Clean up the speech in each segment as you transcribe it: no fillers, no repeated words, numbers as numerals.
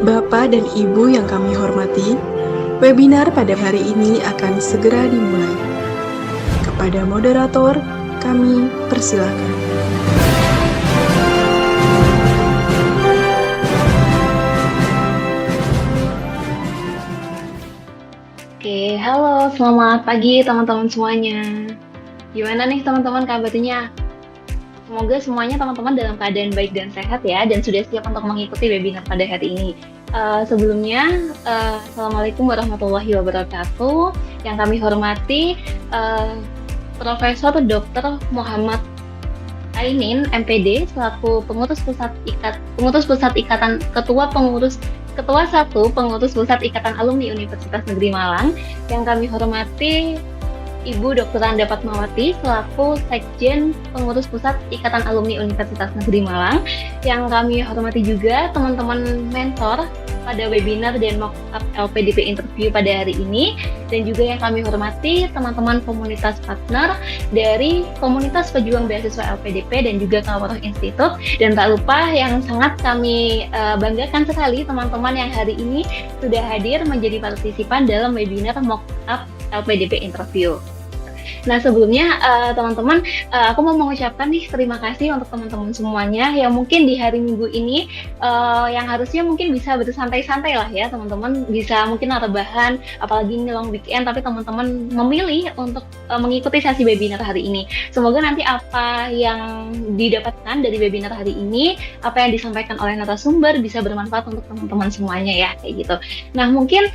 Bapak dan Ibu yang kami hormati, webinar pada hari ini akan segera dimulai. Kepada moderator, kami persilakan. Oke, halo, selamat pagi teman-teman semuanya. Gimana nih teman-teman kabarnya? Semoga semuanya teman-teman dalam keadaan baik dan sehat ya, dan sudah siap untuk mengikuti webinar pada hari ini. Sebelumnya, Assalamualaikum warahmatullahi wabarakatuh. Yang kami hormati, Profesor Dr. Muhammad Ainin, MPD, selaku Ketua 1 Pengurus Pusat Ikatan Alumni Universitas Negeri Malang. Yang kami hormati Ibu Dr. Anda Fatmawati selaku Sekjen Pengurus Pusat Ikatan Alumni Universitas Negeri Malang. Yang kami hormati juga teman-teman mentor pada webinar dan mock-up LPDP interview pada hari ini, dan juga yang kami hormati teman-teman komunitas partner dari Komunitas Pejuang Beasiswa LPDP dan juga Kawaroh Institute. Dan tak lupa yang sangat kami banggakan sekali teman-teman yang hari ini sudah hadir menjadi partisipan dalam webinar mock-up LPDP interview. Nah, sebelumnya teman-teman, aku mau mengucapkan nih terima kasih untuk teman-teman semuanya yang mungkin di hari Minggu ini yang harusnya mungkin bisa bersantai-santai lah ya teman-teman, bisa mungkin rebahan, apalagi ini long weekend, tapi teman-teman memilih untuk mengikuti sesi webinar hari ini. Semoga nanti apa yang didapatkan dari webinar hari ini, apa yang disampaikan oleh narasumber bisa bermanfaat untuk teman-teman semuanya ya, kayak gitu. Nah, mungkin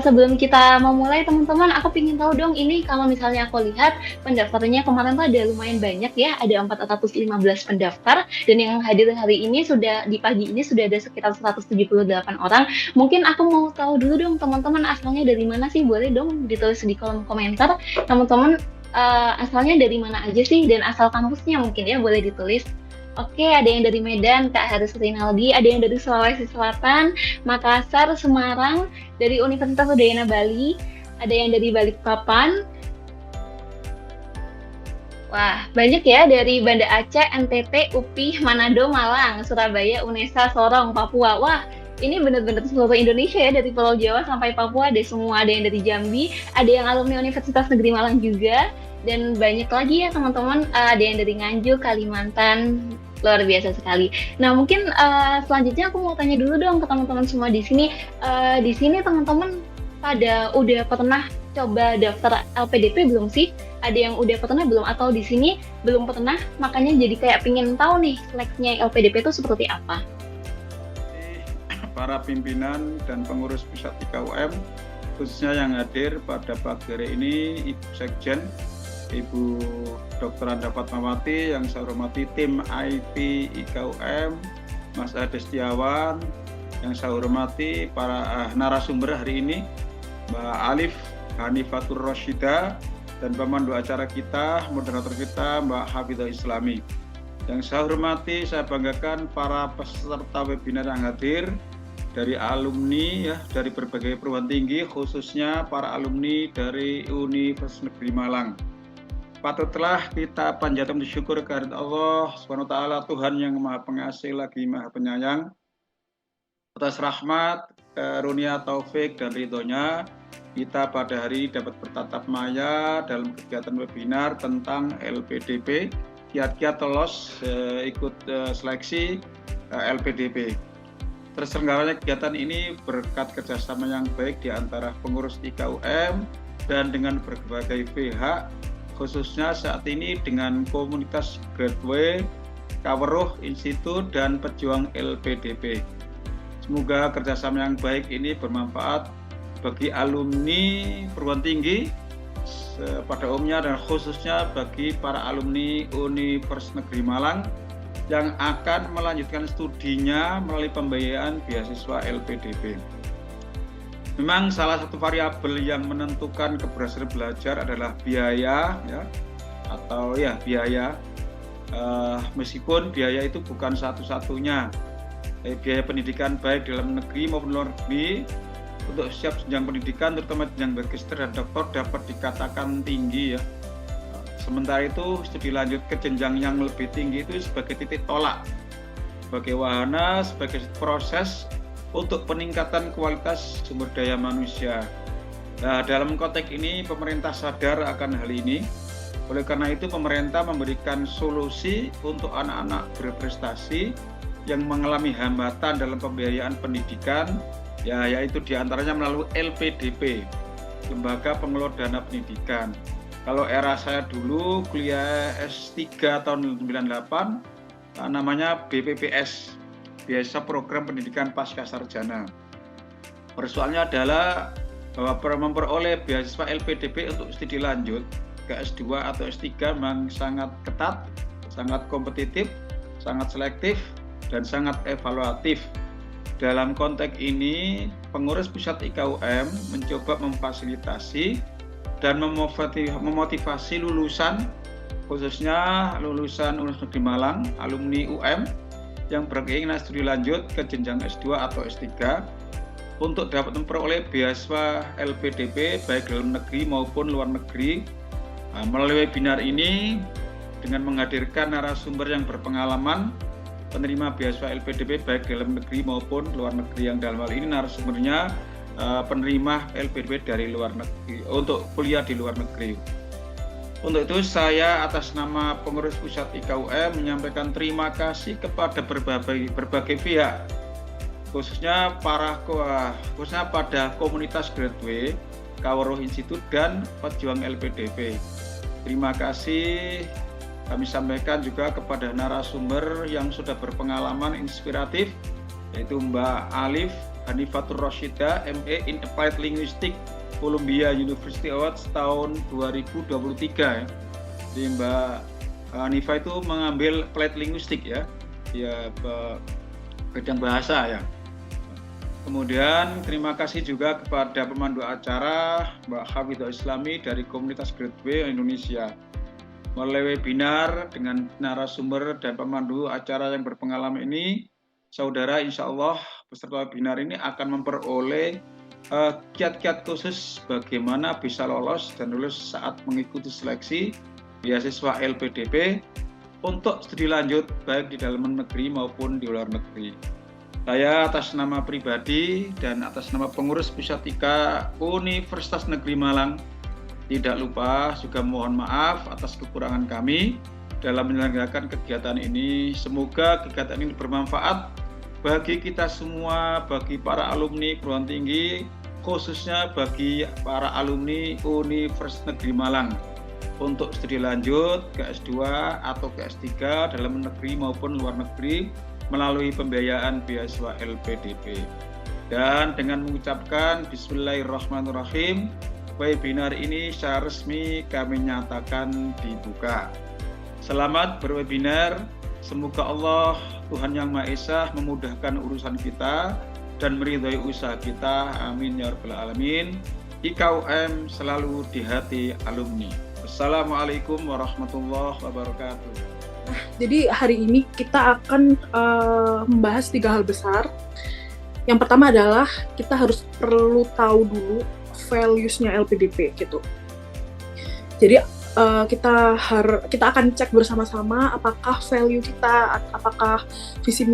sebelum kita memulai teman-teman, aku ingin tahu dong, ini kalau misalnya aku lihat pendaftarnya kemarin tuh ada lumayan banyak ya, ada 415 pendaftar, dan yang hadir hari ini di pagi ini sudah ada sekitar 178 orang. Mungkin aku mau tahu dulu dong teman-teman, asalnya dari mana sih? Boleh dong ditulis di kolom komentar teman-teman, asalnya dari mana aja sih, dan asal kampusnya mungkin ya boleh ditulis. Oke, ada yang dari Medan, Kak Haris Rinaldi, ada yang dari Sulawesi Selatan, Makassar, Semarang, dari Universitas Udayana Bali, ada yang dari Balikpapan. Wah, banyak ya, dari Banda Aceh, NTT, UPI, Manado, Malang, Surabaya, Unesa, Sorong, Papua. Wah, ini benar-benar seluruh Indonesia ya, dari Pulau Jawa sampai Papua, ada semua. Ada yang dari Jambi, ada yang alumni Universitas Negeri Malang juga, dan banyak lagi ya teman-teman, ada yang dari Nganjuk, Kalimantan. Luar biasa sekali. Nah, mungkin selanjutnya aku mau tanya dulu dong ke teman-teman semua di sini. Di sini teman-teman pada udah pernah coba daftar LPDP belum sih? Ada yang udah pernah belum? Atau di sini belum pernah, makanya jadi kayak pengen tahu nih seleksinya LPDP itu seperti apa? Para pimpinan dan pengurus pusat IKUM, khususnya yang hadir pada pagi hari ini, Ibu Sekjen, Ibu Dr. Anda Fatmawati, yang saya hormati tim IT IKUM, Mas Ade Setiawan, yang saya hormati para narasumber hari ini, Mbak Alif Hanifatur Roshida, dan pemandu acara kita, moderator kita, Mbak Hafidah Islami. Yang saya hormati, saya banggakan para peserta webinar yang hadir dari alumni ya, dari berbagai perguruan tinggi, khususnya para alumni dari Universitas Negeri Malang. Patutlah kita panjatkan bersyukur kepada Allah SWT, Tuhan yang Maha Pengasih lagi Maha Penyayang, atas rahmat, karunia, taufik, dan ridhonya kita pada hari ini dapat bertatap maya dalam kegiatan webinar tentang LPDP, kiat-kiat lolos ikut seleksi LPDP. Terselenggaranya kegiatan ini berkat kerjasama yang baik di antara pengurus IKUM dan dengan berbagai pihak, khususnya saat ini dengan komunitas Gateway, Kawaroh Institute, dan Pejuang LPDP. Semoga kerjasama yang baik ini bermanfaat bagi alumni perguruan tinggi pada umumnya dan khususnya bagi para alumni Universitas Negeri Malang yang akan melanjutkan studinya melalui pembiayaan beasiswa LPDP. Memang salah satu variabel yang menentukan keberhasilan belajar adalah biaya ya, atau ya biaya. Meskipun biaya itu bukan satu-satunya, biaya pendidikan baik dalam negeri maupun luar negeri untuk setiap jenjang pendidikan, terutama jenjang magister dan doktor, dapat dikatakan tinggi ya. Sementara itu studi lanjut ke jenjang yang lebih tinggi itu sebagai titik tolak, sebagai wahana, sebagai proses untuk peningkatan kualitas sumber daya manusia. Nah, dalam konteks ini pemerintah sadar akan hal ini. Oleh karena itu pemerintah memberikan solusi untuk anak-anak berprestasi yang mengalami hambatan dalam pembiayaan pendidikan, yaitu diantaranya melalui LPDP, Lembaga Pengelola Dana Pendidikan. Kalau era saya dulu kuliah S3 tahun 98, namanya BPPS, Biasa Program Pendidikan Pasca Sarjana. Persoalannya adalah bahwa memperoleh beasiswa LPDP untuk studi lanjut ke S2 atau S3 memang sangat ketat, sangat kompetitif, sangat selektif, dan sangat evaluatif. Dalam konteks ini, pengurus pusat IKUM mencoba memfasilitasi dan memotivasi lulusan, khususnya lulusan Universitas Negeri Malang, alumni UM yang berkeinginan studi lanjut ke jenjang S2 atau S3 untuk dapat memperoleh beasiswa LPDP baik dalam negeri maupun luar negeri. Melalui webinar ini dengan menghadirkan narasumber yang berpengalaman penerima beasiswa LPDP baik dalam negeri maupun luar negeri, yang dalam hal ini narasumbernya penerima LPDP dari luar negeri untuk kuliah di luar negeri. Untuk itu saya atas nama pengurus pusat IKUM menyampaikan terima kasih kepada berbagai pihak, khususnya pada komunitas Graduate, Kaweruh Institute, dan pejuang LPDP. Terima kasih kami sampaikan juga kepada narasumber yang sudah berpengalaman inspiratif, yaitu Mbak Alif Hanifatur Rashidah, MA in Applied Linguistics, Columbia University Awards tahun 2023 ya. Jadi Mbak Hanifah itu mengambil Applied Linguistics ya, bidang bahasa ya. Kemudian terima kasih juga kepada pemandu acara Mbak Hafidhah Islami dari Komunitas Graduate Indonesia. Melalui webinar dengan narasumber dan pemandu acara yang berpengalaman ini, saudara insya Allah peserta webinar ini akan memperoleh kiat-kiat khusus bagaimana bisa lolos dan lulus saat mengikuti seleksi beasiswa LPDP untuk studi lanjut baik di dalam negeri maupun di luar negeri. Saya atas nama pribadi dan atas nama pengurus Pusat IKA Universitas Negeri Malang tidak lupa juga mohon maaf atas kekurangan kami dalam menyelenggarakan kegiatan ini. Semoga kegiatan ini bermanfaat bagi kita semua, bagi para alumni perguruan tinggi, khususnya bagi para alumni Universitas Negeri Malang untuk studi lanjut ke S2 atau ke S3 dalam negeri maupun luar negeri melalui pembiayaan beasiswa LPDP. Dan dengan mengucapkan Bismillahirrahmanirrahim, webinar ini secara resmi kami nyatakan dibuka. Selamat berwebinar. Semoga Allah Tuhan Yang Maha Esa memudahkan urusan kita dan meridhai usaha kita. Amin ya rabbal alamin. IKUM selalu di hati alumni. Wassalamualaikum warahmatullahi wabarakatuh. Jadi hari ini kita akan membahas 3 hal besar. Yang pertama adalah kita perlu tahu dulu values-nya LPDP gitu. Jadi kita akan cek bersama-sama apakah value kita, apakah visi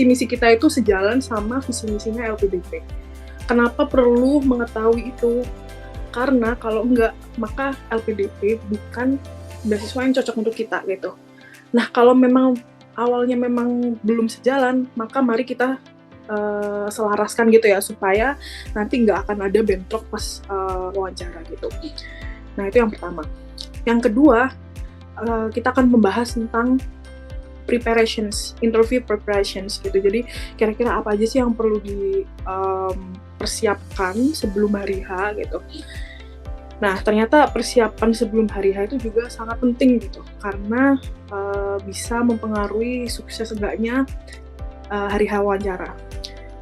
misi kita itu sejalan sama visi misinya LPDP. Kenapa perlu mengetahui itu? Karena kalau enggak, maka LPDP bukan beasiswa yang cocok untuk kita gitu. Nah, kalau memang awalnya memang belum sejalan, maka mari kita selaraskan gitu ya, supaya nanti nggak akan ada bentrok pas wawancara gitu. Nah, itu yang pertama. Yang kedua, kita akan membahas tentang interview preparations gitu. Jadi kira-kira apa aja sih yang perlu dipersiapkan sebelum hari H gitu. Nah, ternyata persiapan sebelum hari H itu juga sangat penting gitu, karena bisa mempengaruhi sukses enggaknya hari H wawancara.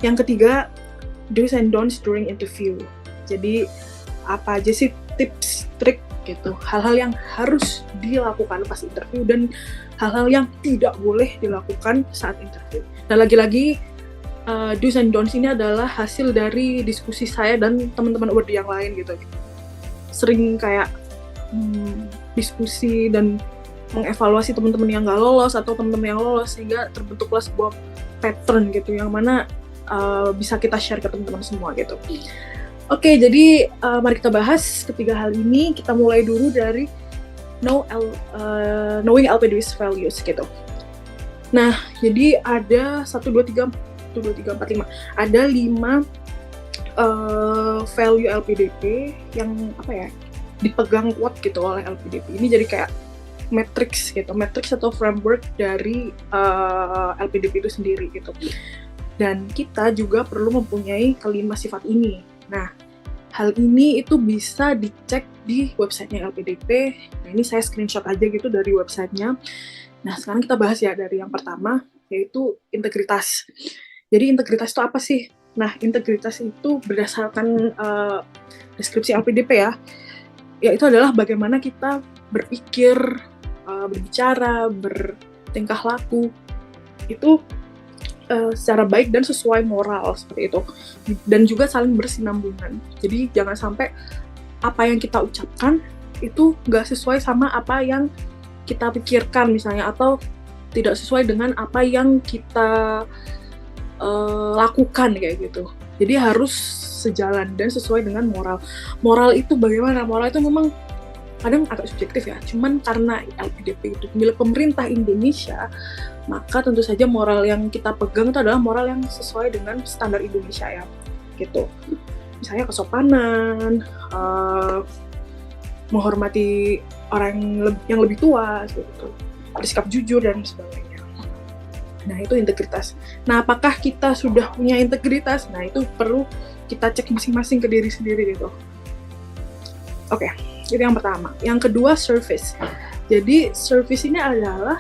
Yang ketiga, do's and don'ts during interview. Jadi apa aja sih tips, trik gitu, hal-hal yang harus dilakukan pas interview dan hal-hal yang tidak boleh dilakukan saat interview. Dan lagi-lagi do's and don'ts ini adalah hasil dari diskusi saya dan teman-teman URD yang lain gitu. Sering kayak diskusi dan mengevaluasi teman-teman yang nggak lolos atau teman-teman yang lolos, sehingga terbentuklah sebuah pattern gitu, yang mana bisa kita share ke teman-teman semua gitu. Oke, jadi mari kita bahas ketiga hal ini. Kita mulai dulu dari knowing LPDP's values gitu. Nah, jadi ada 1, 2, 3, 4, 5. Ada 5 value LPDP yang dipegang kuat gitu oleh LPDP. Ini jadi kayak matrix gitu, matrix atau framework dari LPDP itu sendiri gitu. Dan kita juga perlu mempunyai kelima sifat ini. Nah, hal ini itu bisa dicek di websitenya LPDP. Nah, ini saya screenshot aja gitu dari websitenya. Nah, sekarang kita bahas ya dari yang pertama, yaitu integritas. Jadi integritas itu apa sih? Nah, integritas itu berdasarkan deskripsi LPDP ya, yaitu adalah bagaimana kita berpikir, berbicara, bertingkah laku, itu secara baik dan sesuai moral seperti itu, dan juga saling bersinambungan. Jadi jangan sampai apa yang kita ucapkan itu nggak sesuai sama apa yang kita pikirkan misalnya, atau tidak sesuai dengan apa yang kita lakukan kayak gitu. Jadi harus sejalan dan sesuai dengan moral. Moral itu bagaimana? Moral itu memang kadang agak subjektif ya, cuman karena LPDP itu milik pemerintah Indonesia, maka tentu saja moral yang kita pegang itu adalah moral yang sesuai dengan standar Indonesia ya, gitu. Misalnya kesopanan, menghormati orang yang lebih tua, gitu, bersikap jujur dan sebagainya. Nah, itu integritas. Nah, apakah kita sudah punya integritas? Nah, itu perlu kita cek masing-masing ke diri sendiri gitu. Oke. Itu yang pertama. Yang kedua, service. Jadi service ini adalah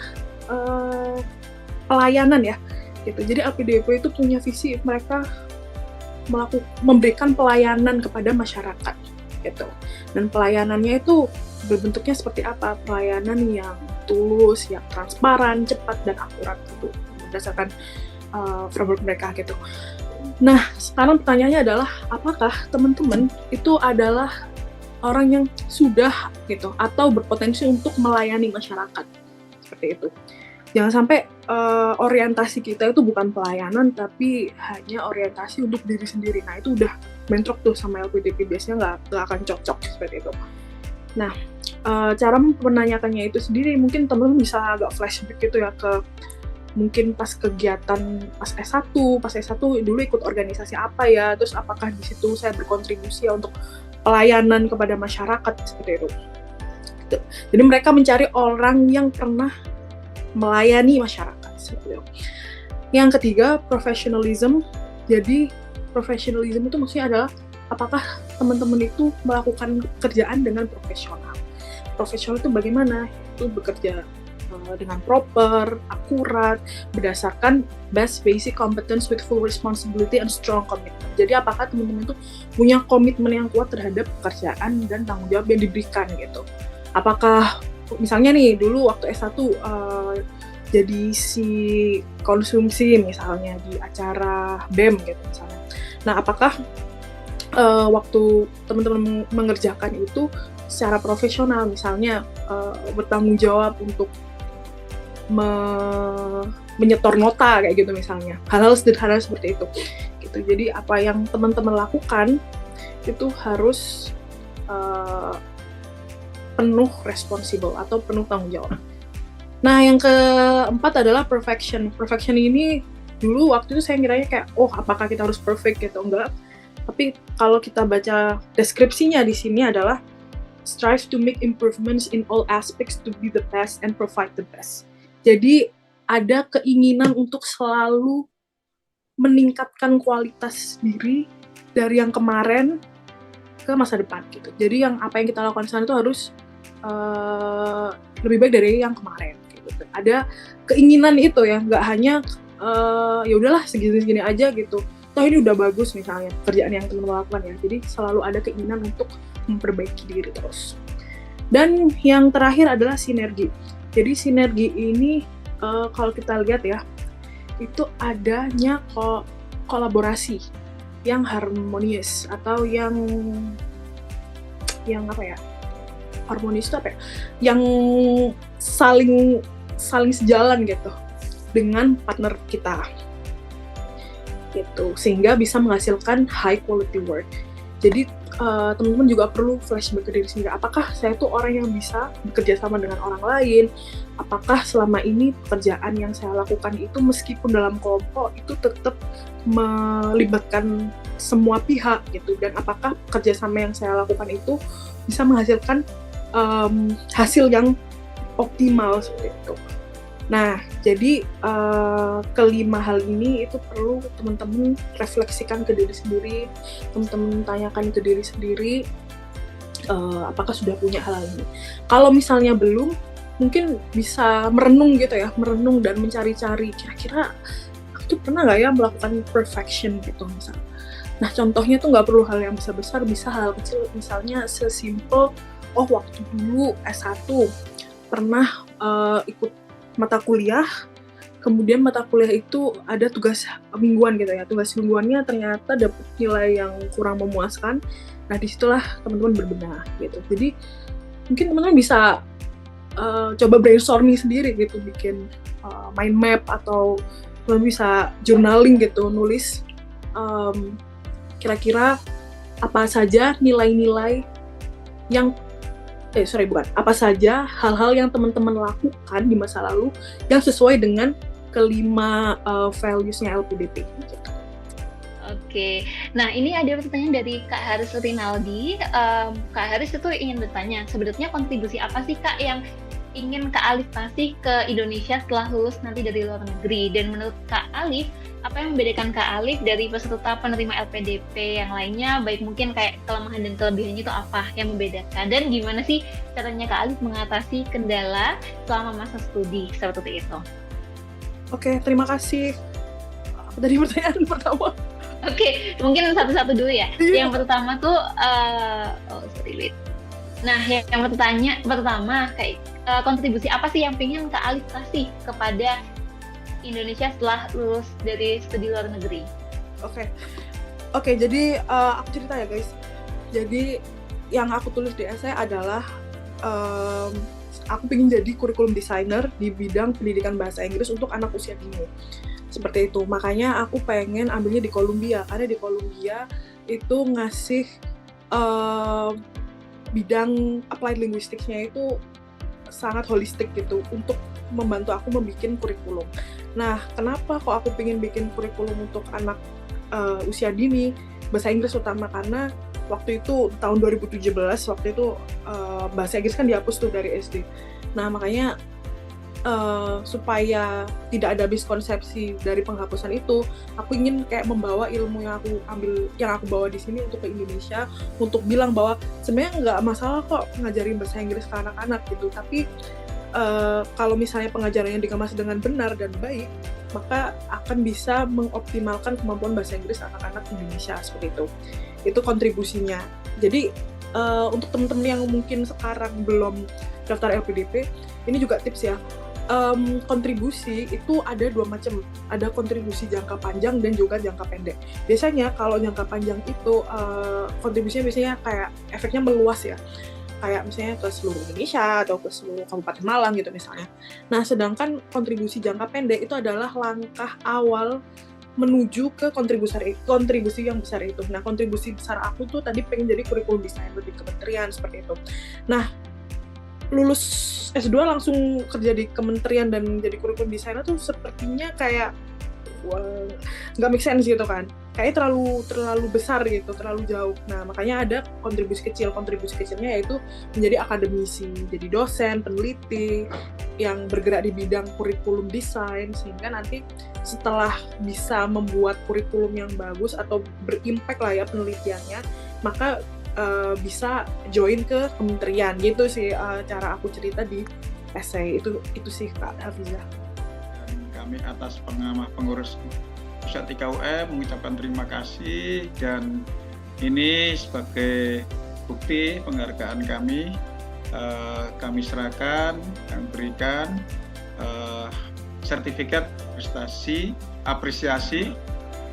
pelayanan ya, gitu. Jadi LPDP itu punya visi mereka memberikan pelayanan kepada masyarakat, gitu. Dan pelayanannya itu berbentuknya seperti apa? Pelayanan yang tulus, yang transparan, cepat dan akurat gitu, berdasarkan framework mereka gitu. Nah, sekarang pertanyaannya adalah apakah teman-teman itu adalah orang yang sudah gitu atau berpotensi untuk melayani masyarakat seperti itu. Jangan sampai orientasi kita itu bukan pelayanan tapi hanya orientasi untuk diri sendiri. Nah, itu udah bentrok tuh sama LPDP, biasanya nggak akan cocok seperti itu. Nah, cara menanyakannya itu sendiri mungkin teman-teman bisa agak flashback gitu ya ke mungkin pas kegiatan pas S1 dulu ikut organisasi apa ya, terus apakah di situ saya berkontribusi ya untuk pelayanan kepada masyarakat seperti itu. Jadi mereka mencari orang yang pernah melayani masyarakat seperti itu. Yang ketiga, professionalism. Jadi professionalism itu maksudnya adalah apakah teman-teman itu melakukan kerjaan dengan profesional. Profesional itu bagaimana? Itu bekerja dengan proper, akurat, berdasarkan best basic competence with full responsibility and strong commitment. Jadi apakah teman-teman itu punya komitmen yang kuat terhadap pekerjaan dan tanggung jawab yang diberikan gitu. Apakah misalnya nih dulu waktu S1 jadi si konsumsi misalnya di acara BEM gitu misalnya. Nah, apakah waktu teman-teman mengerjakan itu secara profesional misalnya bertanggung jawab untuk menyetor nota kayak gitu misalnya, hal-hal sederhana seperti itu gitu. Jadi apa yang teman-teman lakukan itu harus penuh responsible atau penuh tanggung jawab. Nah, yang keempat adalah perfection. Perfection ini dulu waktu itu saya ngiranya kayak apakah kita harus perfect gitu, enggak. Tapi kalau kita baca deskripsinya di sini adalah strive to make improvements in all aspects to be the best and provide the best. Jadi ada keinginan untuk selalu meningkatkan kualitas diri dari yang kemarin ke masa depan gitu. Jadi apa yang kita lakukan sekarang itu harus lebih baik dari yang kemarin gitu. Ada keinginan itu ya, nggak hanya ya udahlah segini-segini aja gitu. Toh ini udah bagus misalnya kerjaan yang teman-teman lakukan ya. Jadi selalu ada keinginan untuk memperbaiki diri terus. Dan yang terakhir adalah sinergi. Jadi sinergi ini kalau kita lihat ya, itu adanya kolaborasi yang harmonius atau yang apa ya? Harmonis itu apa ya? Yang saling sejalan gitu dengan partner kita. gitu, sehingga bisa menghasilkan high quality work. Jadi teman-teman juga perlu flashback ke diri sendiri. Apakah saya tuh orang yang bisa bekerja sama dengan orang lain? Apakah selama ini pekerjaan yang saya lakukan itu meskipun dalam kelompok itu tetap melibatkan semua pihak gitu? Dan apakah kerjasama yang saya lakukan itu bisa menghasilkan hasil yang optimal seperti itu? Nah, jadi kelima hal ini itu perlu teman-teman refleksikan ke diri sendiri, teman-teman tanyakan ke diri sendiri, apakah sudah punya hal ini. Kalau misalnya belum, mungkin bisa merenung gitu ya, merenung dan mencari-cari kira-kira aku tuh pernah nggak ya melakukan perfection gitu misalnya. Nah, contohnya tuh nggak perlu hal yang besar-besar, bisa hal kecil, misalnya sesimpel, waktu dulu S1 pernah ikut mata kuliah, kemudian mata kuliah itu ada tugas mingguan gitu ya, tugas mingguannya ternyata dapat nilai yang kurang memuaskan. Nah, disitulah teman-teman berbenah gitu. Jadi mungkin teman-teman bisa coba brainstorming sendiri gitu, bikin mind map, atau teman bisa journaling gitu, nulis kira-kira apa saja nilai-nilai yang apa saja hal-hal yang teman-teman lakukan di masa lalu yang sesuai dengan kelima values-nya LPDP gitu. Oke, nah ini ada pertanyaan dari Kak Haris Rinaldi. Kak Haris itu ingin bertanya, sebenarnya kontribusi apa sih Kak yang ingin Kak Alif kasih ke Indonesia setelah lulus nanti dari luar negeri? Dan menurut Kak Alif, apa yang membedakan Kak Alif dari peserta penerima LPDP yang lainnya, baik mungkin kayak kelemahan dan kelebihannya itu apa yang membedakan, dan gimana sih caranya Kak Alif mengatasi kendala selama masa studi seperti itu? Oke, terima kasih. Apa tadi pertanyaan pertama? Oke, mungkin satu-satu dulu ya. Yang pertama tuh, Nah, yang pertama kayak kontribusi apa sih yang pengen Kak Alif kasih kepada Indonesia setelah lulus dari studi luar negeri? Oke, jadi aku cerita ya guys. Jadi yang aku tulis di essay adalah aku pengen jadi kurikulum designer di bidang pendidikan bahasa Inggris untuk anak usia dini. Seperti itu. Makanya aku pengen ambilnya di Columbia, karena di Columbia itu ngasih bidang applied linguistics-nya itu sangat holistik gitu untuk membantu aku membuat kurikulum. Nah, kenapa kok aku pengen bikin kurikulum untuk anak usia dini bahasa Inggris utama, karena waktu itu tahun 2017 waktu itu bahasa Inggris kan dihapus tuh dari SD. Nah, makanya supaya tidak ada miskonsepsi dari penghapusan itu, aku ingin kayak membawa ilmu yang aku bawa di sini untuk ke Indonesia, untuk bilang bahwa sebenarnya nggak masalah kok ngajarin bahasa Inggris ke anak-anak gitu, tapi kalau misalnya pengajarannya dikemas dengan benar dan baik, maka akan bisa mengoptimalkan kemampuan bahasa Inggris anak-anak Indonesia seperti itu. Itu kontribusinya. Jadi untuk teman-teman yang mungkin sekarang belum daftar LPDP, ini juga tips ya. Kontribusi itu ada dua macam, ada kontribusi jangka panjang dan juga jangka pendek. Biasanya kalau jangka panjang itu kontribusinya biasanya kayak efeknya meluas ya, kayak misalnya ke seluruh Indonesia atau ke seluruh Kabupaten Malang gitu misalnya. Nah, sedangkan kontribusi jangka pendek itu adalah langkah awal menuju ke kontribusi yang besar itu. Nah, kontribusi besar aku tuh tadi pengen jadi kurikulum desainer di kementerian seperti itu. Nah, lulus S2 langsung kerja di kementerian dan jadi kurikulum desainer tuh sepertinya kayak nggak make sense gitu kan, kayak terlalu besar gitu, terlalu jauh. Nah, makanya ada kontribusi kecilnya yaitu menjadi akademisi, jadi dosen, peneliti yang bergerak di bidang kurikulum desain, sehingga nanti setelah bisa membuat kurikulum yang bagus atau berimpact lah ya penelitiannya, maka bisa join ke kementerian gitu sih. Cara aku cerita di essay itu sih Kak Hafizah. Kami atas pengurus Pusat IKUM mengucapkan terima kasih, dan ini sebagai bukti penghargaan kami serahkan dan berikan sertifikat prestasi apresiasi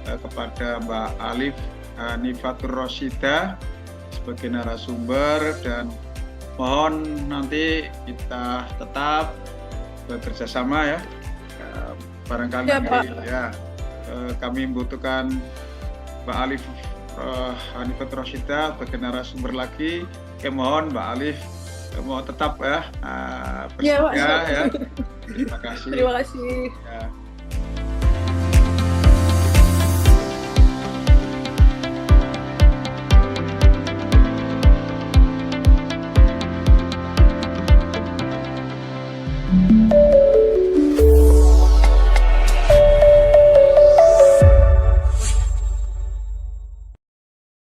kepada Mbak Alif Nifatur Roshidah sebagai narasumber, dan mohon nanti kita tetap bekerja sama ya, barangkali ya, Pak. Ya. kami membutuhkan Mbak Alif Hanifat Roshida sebagai narasumber lagi. Mohon Mbak Alif mau tetap Iya, Pak. bersedia ya. Terima kasih. Terima kasih. Ya.